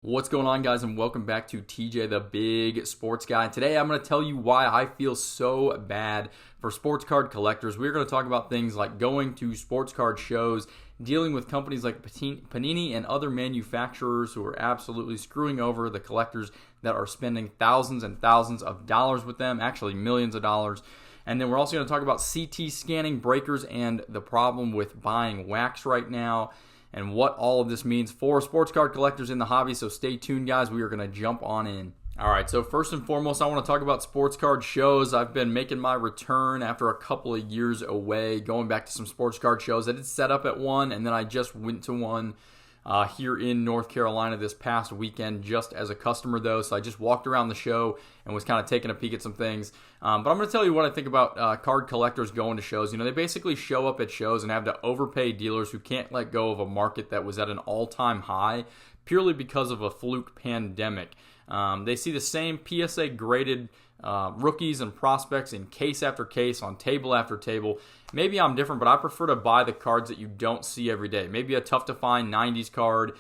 What's going on, guys, and welcome back to TJ the Big Sports Guy. Today I'm going to tell you why I feel so bad for sports card collectors. We're going to talk about things like going to sports card shows, dealing with companies like Panini and other manufacturers who are absolutely screwing over the collectors that are spending thousands and thousands of dollars with them, actually millions of dollars. And then we're also going to talk about CT scanning breakers and the problem with buying wax right now, and what all of this means for sports card collectors in the hobby. So stay tuned, guys. We are going to jump on in. All right, so first and foremost, I want to talk about sports card shows. I've been making my return after a couple of years away, going back to some sports card shows. I did set up at one, and then I just went to one here in North Carolina this past weekend just as a customer, though. So I just walked around the show and was kind of taking a peek at some things. But I'm going to tell you what I think about card collectors going to shows. You know, they basically show up at shows and have to overpay dealers who can't let go of a market that was at an all-time high purely because of a fluke pandemic. They see the same PSA graded rookies and prospects in case after case, on table after table. Maybe I'm different, but I prefer to buy the cards that you don't see every day. Maybe a tough to find 90s card,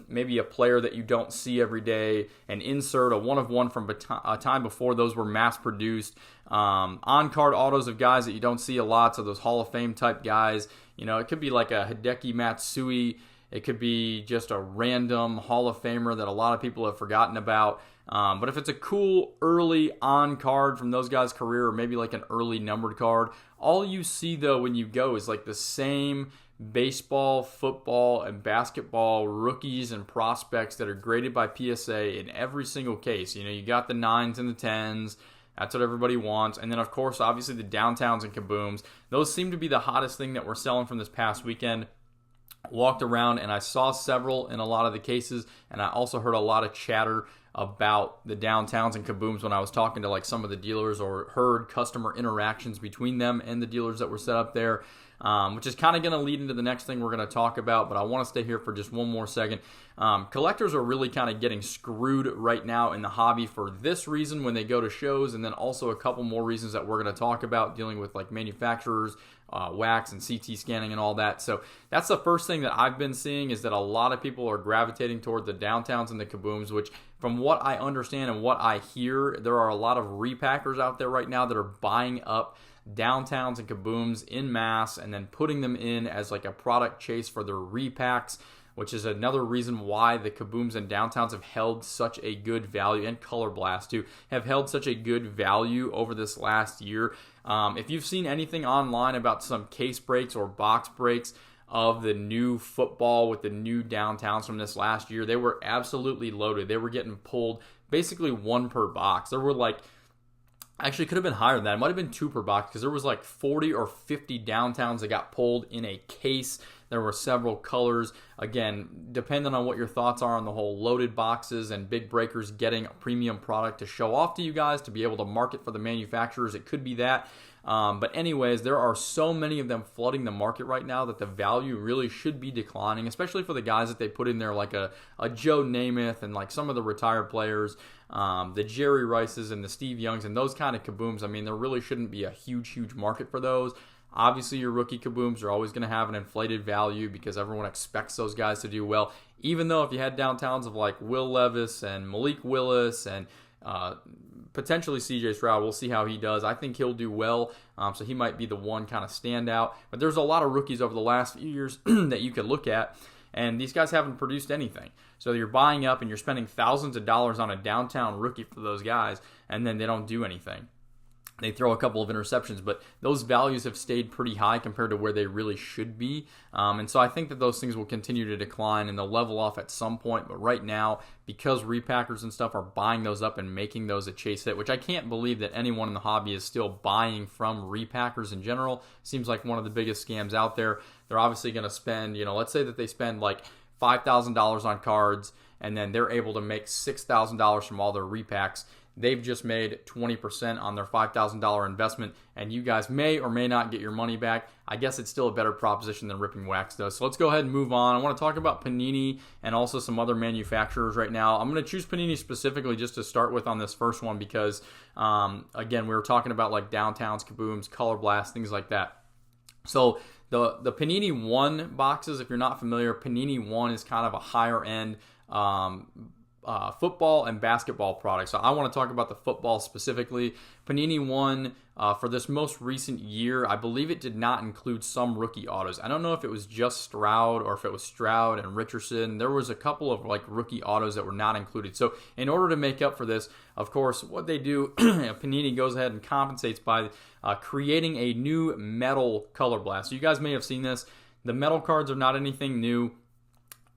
maybe a player that you don't see every day, an insert, a one-of-one from a time before those were mass-produced, on-card autos of guys that you don't see a lot, so those Hall of Fame type guys. You know, it could be like a Hideki Matsui. It could be just a random Hall of Famer that a lot of people have forgotten about. But if it's a cool early on card from those guys' career, or maybe like an early numbered card, all you see though when you go is like the same baseball, football, and basketball rookies and prospects that are graded by PSA in every single case. You know, you got the 9s and the 10s. That's what everybody wants. And then, of course, obviously the downtowns and kabooms. Those seem to be the hottest thing that we're selling from this past weekend. Walked around and I saw several in a lot of the cases, and I also heard a lot of chatter about the downtowns and kabooms when I was talking to like some of the dealers, or heard customer interactions between them and the dealers that were set up there, which is kind of going to lead into the next thing we're going to talk about, but I want to stay here for just one more second. Collectors are really kind of getting screwed right now in the hobby for this reason when they go to shows, and then also a couple more reasons that we're going to talk about, dealing with like manufacturers, wax and CT scanning and all that. So that's the first thing that I've been seeing, is that a lot of people are gravitating toward the downtowns and the kabooms, which from what I understand and what I hear, there are a lot of repackers out there right now that are buying up downtowns and kabooms in mass and then putting them in as like a product chase for their repacks, which is another reason why the kabooms and downtowns have held such a good value, and Color Blast too, have held such a good value over this last year. If you've seen anything online about some case breaks or box breaks of the new football with the new downtowns from this last year, they were absolutely loaded. They were getting pulled basically one per box. There were like, actually it could have been higher than that. It might have been two per box, because there was like 40 or 50 downtowns that got pulled in a case. There were several colors. Again, depending on what your thoughts are on the whole loaded boxes and big breakers getting a premium product to show off to you guys, to be able to market for the manufacturers, it could be that. But anyways, there are so many of them flooding the market right now that the value really should be declining, especially for the guys that they put in there, like a Joe Namath and like some of the retired players, the Jerry Rices and the Steve Youngs and those kind of kabooms. I mean, there really shouldn't be a huge market for those. Obviously, your rookie kabooms are always going to have an inflated value because everyone expects those guys to do well. Even though if you had downtowns of like Will Levis and Malik Willis and potentially CJ Stroud, we'll see how he does. I think he'll do well, so he might be the one kind of standout. But there's a lot of rookies over the last few years that you could look at, and these guys haven't produced anything. So you're buying up and you're spending thousands of dollars on a downtown rookie for those guys, and then they don't do anything. They throw a couple of interceptions, but those values have stayed pretty high compared to where they really should be. And so I think that those things will continue to decline and they'll level off at some point. But right now, because repackers and stuff are buying those up and making those a chase hit, which I can't believe that anyone in the hobby is still buying from repackers in general. Seems like one of the biggest scams out there. They're obviously going to spend, let's say that they spend like $5,000 on cards, and then they're able to make $6,000 from all their repacks. They've just made 20% on their $5,000 investment, and you guys may or may not get your money back. I guess it's still a better proposition than ripping wax does. So let's go ahead and move on. I want to talk about Panini and also some other manufacturers right now. I'm going to choose Panini specifically just to start with on this first one because, again, we were talking about like downtowns, kabooms, Color Blast, things like that. So the Panini One boxes, if you're not familiar, Panini One is kind of a higher end football and basketball products. So I want to talk about the football specifically. Panini One, for this most recent year, I believe it did not include some rookie autos. I don't know if it was just Stroud or if it was Stroud and Richardson. There was a couple of like rookie autos that were not included. So in order to make up for this, of course, what they do, Panini goes ahead and compensates by creating a new metal color blast. So you guys may have seen this. The metal cards are not anything new.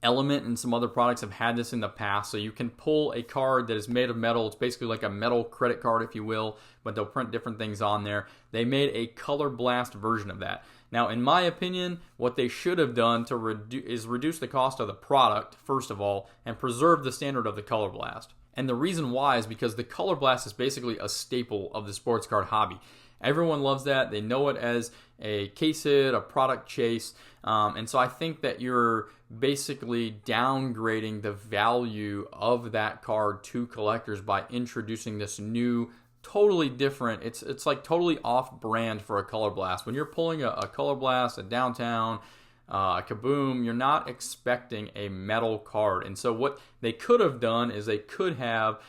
Element and some other products have had this in the past, so you can pull a card that is made of metal. It's basically like a metal credit card, if you will, but they'll print different things on there. They made a color blast version of that. Now, in my opinion, what they should have done to reduce the cost of the product, first of all, and preserve the standard of the color blast. And the reason why is because the color blast is basically a staple of the sports card hobby. Everyone loves that. They know it as a case hit, a product chase. And so I think that you're basically downgrading the value of that card to collectors by introducing this new, totally different, it's like totally off-brand for a color blast. When you're pulling a color blast, a downtown, a kaboom, you're not expecting a metal card. And so what they could have done is they could have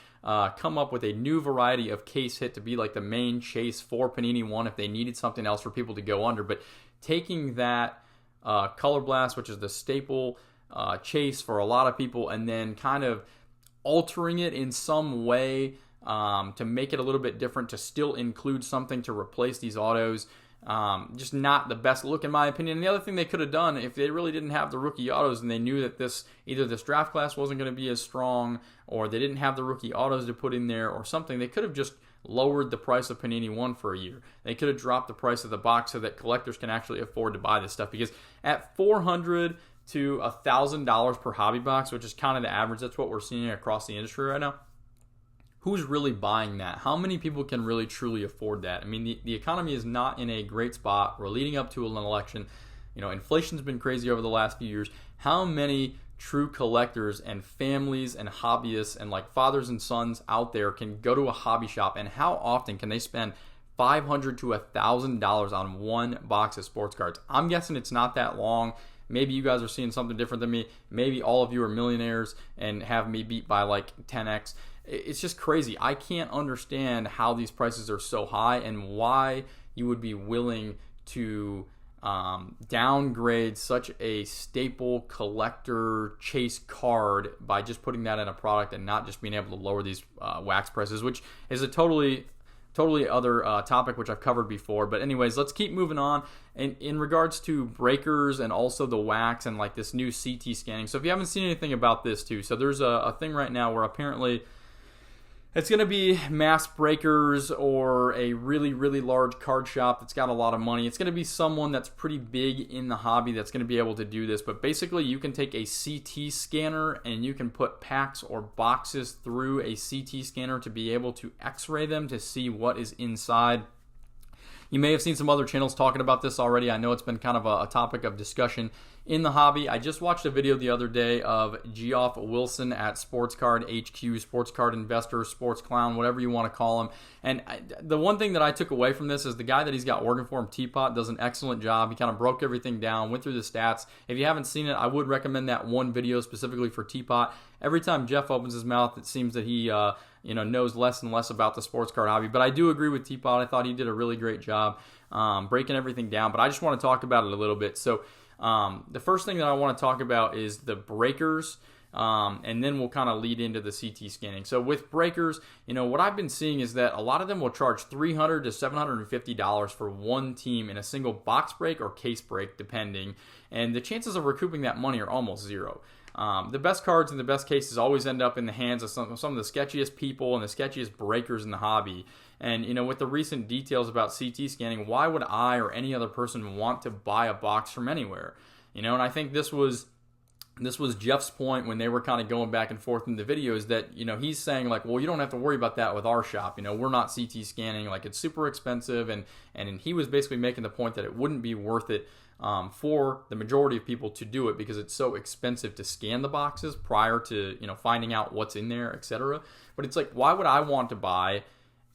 come up with a new variety of case hit to be like the main chase for Panini One if they needed something else for people to go under. But taking that color blast, which is the staple chase for a lot of people, and then kind of altering it in some way to make it a little bit different, to still include something to replace these autos. Just not the best look in my opinion. And the other thing they could have done, if they really didn't have the rookie autos and they knew that either this draft class wasn't going to be as strong, or they didn't have the rookie autos to put in there or something, they could have just lowered the price of Panini One for a year. They could have dropped the price of the box so that collectors can actually afford to buy this stuff, because at $400 to $1,000 per hobby box, which is kind of the average, that's what we're seeing across the industry right now. Who's really buying that? How many people can really truly afford that? I mean, the economy is not in a great spot. We're leading up to an election. You know, inflation's been crazy over the last few years. How many true collectors and families and hobbyists and like fathers and sons out there can go to a hobby shop, and how often can they spend $500 to $1,000 on one box of sports cards? I'm guessing it's not that long. Maybe you guys are seeing something different than me. Maybe all of you are millionaires and have me beat by like 10x. It's just crazy. I can't understand how these prices are so high and why you would be willing to downgrade such a staple collector chase card by just putting that in a product and not just being able to lower these wax prices, which is a totally other topic which I've covered before. But anyways, let's keep moving on. In regards to breakers and also the wax and like this new CT scanning. So if you haven't seen anything about this too, so there's a thing right now where apparently it's going to be mass breakers or a really, really large card shop that's got a lot of money. It's going to be someone that's pretty big in the hobby that's going to be able to do this. But basically, you can take a CT scanner and you can put packs or boxes through a CT scanner to be able to x-ray them to see what is inside. You may have seen some other channels talking about this already. I know it's been kind of a topic of discussion in the hobby. I just watched a video the other day of Geoff Wilson at Sports Card HQ, Sports Card Investor, Sports Clown, whatever you want to call him. And the one thing that I took away from this is the guy that he's got working for him, Teapot, does an excellent job. He kind of broke everything down, went through the stats. If you haven't seen it, I would recommend that one video specifically for Teapot. Every time Jeff opens his mouth, it seems that he knows less and less about the sports card hobby. But I do agree with Teapot. I thought he did a really great job breaking everything down. But I just want to talk about it a little bit. So the first thing that I want to talk about is the breakers, and then we'll kind of lead into the CT scanning. So with breakers, what I've been seeing is that a lot of them will charge $300 to $750 for one team in a single box break or case break, depending. And the chances of recouping that money are almost zero. The best cards and the best cases always end up in the hands of some of the sketchiest people and the sketchiest breakers in the hobby. And, with the recent details about CT scanning, why would I or any other person want to buy a box from anywhere? And I think this was Jeff's point when they were kind of going back and forth in the videos that, he's saying like, well, you don't have to worry about that with our shop. We're not CT scanning. Like, it's super expensive. And he was basically making the point that it wouldn't be worth it for the majority of people to do it because it's so expensive to scan the boxes prior to, finding out what's in there, etc. But it's like, why would I want to buy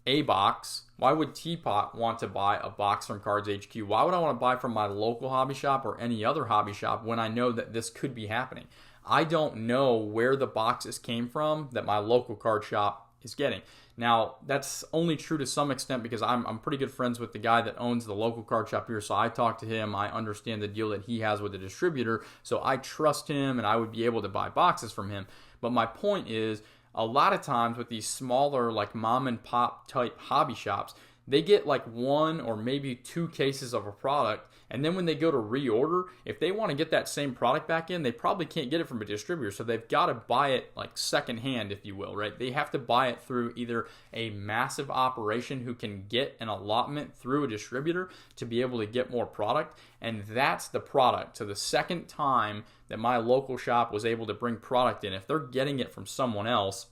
a box? Why would Teapot want to buy a box from Cards HQ? Why would I want to buy from my local hobby shop or any other hobby shop when I know that this could be happening? I don't know where the boxes came from that my local card shop is getting. Now, that's only true to some extent because I'm pretty good friends with the guy that owns the local card shop here, so I talk to him. I understand the deal that he has with the distributor, so I trust him and I would be able to buy boxes from him. But my point is, a lot of times with these smaller, like mom and pop type hobby shops, they get like 1 or maybe 2 cases of a product, and then when they go to reorder, if they want to get that same product back in, they probably can't get it from a distributor, so they've got to buy it like secondhand, if you will, right? They have to buy it through either a massive operation who can get an allotment through a distributor to be able to get more product, and that's the product. So the second time that my local shop was able to bring product in, if they're getting it from someone else,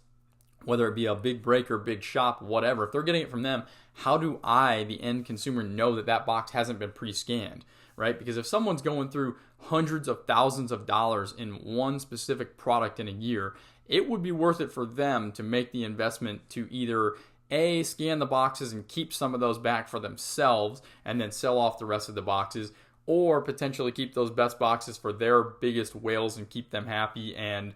whether it be a big breaker, big shop, whatever, if they're getting it from them, how do I, the end consumer, know that that box hasn't been pre-scanned, right? Because if someone's going through hundreds of thousands of dollars in one specific product in a year, it would be worth it for them to make the investment to either A, scan the boxes and keep some of those back for themselves and then sell off the rest of the boxes, or potentially keep those best boxes for their biggest whales and keep them happy and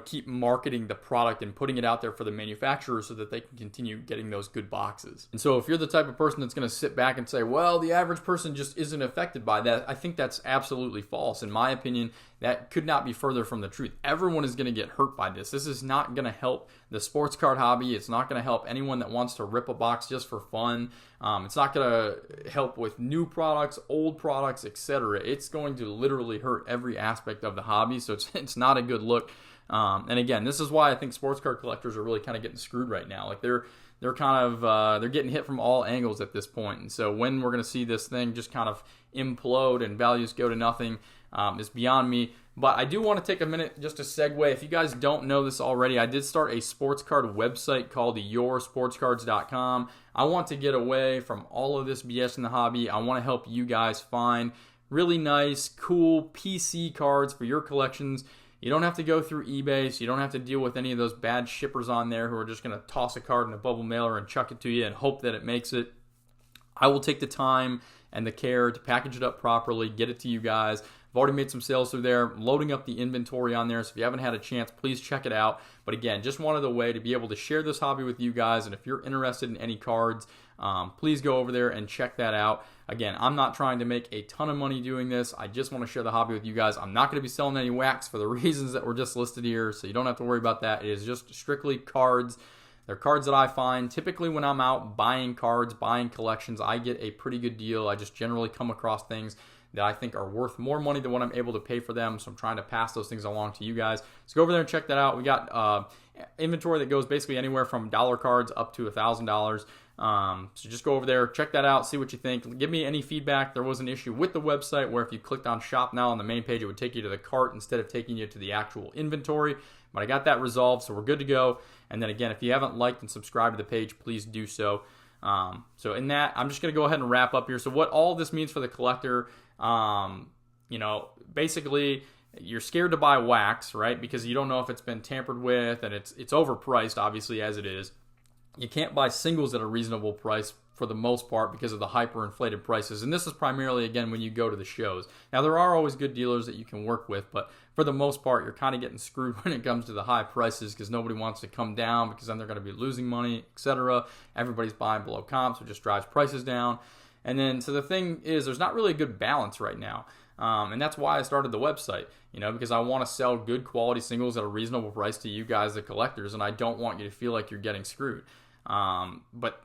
keep marketing the product and putting it out there for the manufacturer so that they can continue getting those good boxes. And so if you're the type of person that's going to sit back and say, well, the average person just isn't affected by that, I think that's absolutely false. In my opinion, that could not be further from the truth. Everyone is going to get hurt by this. This is not going to help the sports card hobby. It's not going to help anyone that wants to rip a box just for fun. It's not going to help with new products, old products, etc. It's going to literally hurt every aspect of the hobby, so it's not a good look. And again, this is why I think sports card collectors are really kind of getting screwed right now. Like they're they're getting hit from all angles at this point. And so when we're going to see this thing just kind of implode and values go to nothing is beyond me. But I do want to take a minute just to segue. If you guys don't know this already, I did start a sports card website called yoursportscards.com. I want to get away from all of this BS in the hobby. I want to help you guys find really nice, cool PC cards for your collections. You don't have to go through eBay, so you don't have to deal with any of those bad shippers on there who are just going to toss a card in a bubble mailer and chuck it to you and hope that it makes it. I will take the time and the care to package it up properly, get it to you guys. I've already made some sales through there, loading up the inventory on there, so if you haven't had a chance, please check it out. But again, just wanted a way to be able to share this hobby with you guys, and if you're interested in any cards, please go over there and check that out. Again, I'm not trying to make a ton of money doing this. I just want to share the hobby with you guys. I'm not going to be selling any wax for the reasons that were just listed here, so you don't have to worry about that. It is just strictly cards. They're cards that I find. Typically when I'm out buying cards, buying collections, I get a pretty good deal. I just generally come across things that I think are worth more money than what I'm able to pay for them, so I'm trying to pass those things along to you guys. So go over there and check that out. We got inventory that goes basically anywhere from dollar cards up to $1,000. So just go over there, check that out, see what you think. Give me any feedback. There was an issue with the website where if you clicked on Shop Now on the main page, it would take you to the cart instead of taking you to the actual inventory. But I got that resolved, so we're good to go. And then again, if you haven't liked and subscribed to the page, please do so. So in that, I'm just going to go ahead and wrap up here. So what all this means for the collector, basically you're scared to buy wax, right? Because you don't know if it's been tampered with, and it's overpriced, obviously, as it is. You can't buy singles at a reasonable price for the most part because of the hyperinflated prices. And this is primarily, again, when you go to the shows. Now, there are always good dealers that you can work with, but for the most part, you're kind of getting screwed when it comes to the high prices because nobody wants to come down because then they're going to be losing money, etc. Everybody's buying below comp, so it just drives prices down. And then, so the thing is, there's not really a good balance right now. And that's why I started the website, because I want to sell good quality singles at a reasonable price to you guys, the collectors, and I don't want you to feel like you're getting screwed. But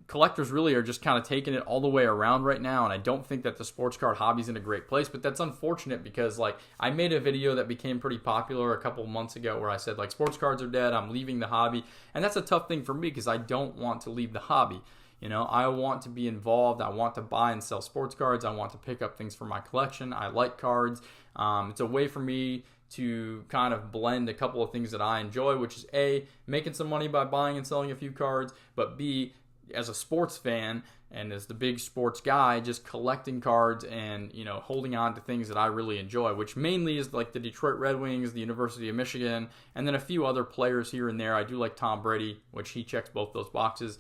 collectors really are just kind of taking it all the way around right now, and I don't think that the sports card hobby's in a great place, but that's unfortunate because, I made a video that became pretty popular a couple months ago where I said, sports cards are dead, I'm leaving the hobby, and that's a tough thing for me because I don't want to leave the hobby. I want to be involved. I want to buy and sell sports cards. I want to pick up things for my collection. I like cards. It's a way for me to kind of blend a couple of things that I enjoy, which is A, making some money by buying and selling a few cards, but B, as a sports fan and as the big sports guy, just collecting cards and, holding on to things that I really enjoy, which mainly is like the Detroit Red Wings, the University of Michigan, and then a few other players here and there. I do like Tom Brady, which he checks both those boxes,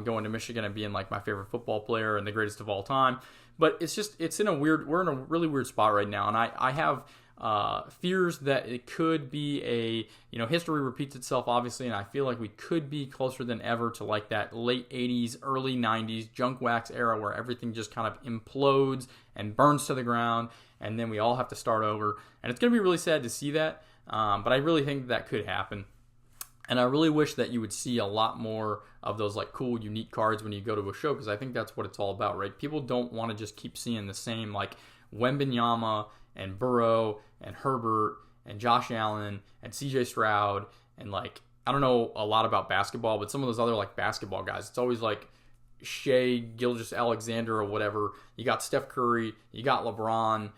going to Michigan and being like my favorite football player and the greatest of all time. But we're in a really weird spot right now, and I have fears that it could be history repeats itself, obviously, and I feel like we could be closer than ever to like that late 80s, early 90s junk wax era where everything just kind of implodes and burns to the ground, and then we all have to start over. And it's going to be really sad to see that, but I really think that could happen. And I really wish that you would see a lot more of those like cool, unique cards when you go to a show, because I think that's what it's all about, right? People don't want to just keep seeing the same like Wembanyama and Burrow and Herbert and Josh Allen and CJ Stroud and like, I don't know a lot about basketball, but some of those other like basketball guys, it's always like Shea Gilgeous-Alexander or whatever. You got Steph Curry, you got LeBron,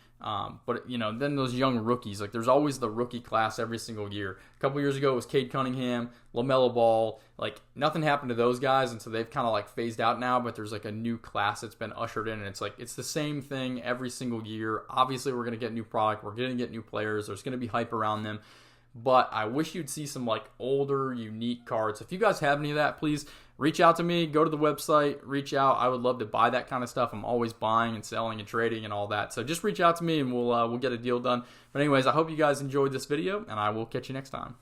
but then those young rookies, like there's always the rookie class every single year. A couple years ago it was Cade Cunningham, LaMelo Ball. Like nothing happened to those guys, and so they've kind of like phased out now, but there's like a new class that's been ushered in, and it's like it's the same thing every single year. Obviously we're going to get new product, we're going to get new players, there's going to be hype around them, but I wish you'd see some like older, unique cards. If you guys have any of that, please reach out to me. Go to the website, reach out. I would love to buy that kind of stuff. I'm always buying and selling and trading and all that. So just reach out to me and we'll get a deal done. But anyways, I hope you guys enjoyed this video, and I will catch you next time.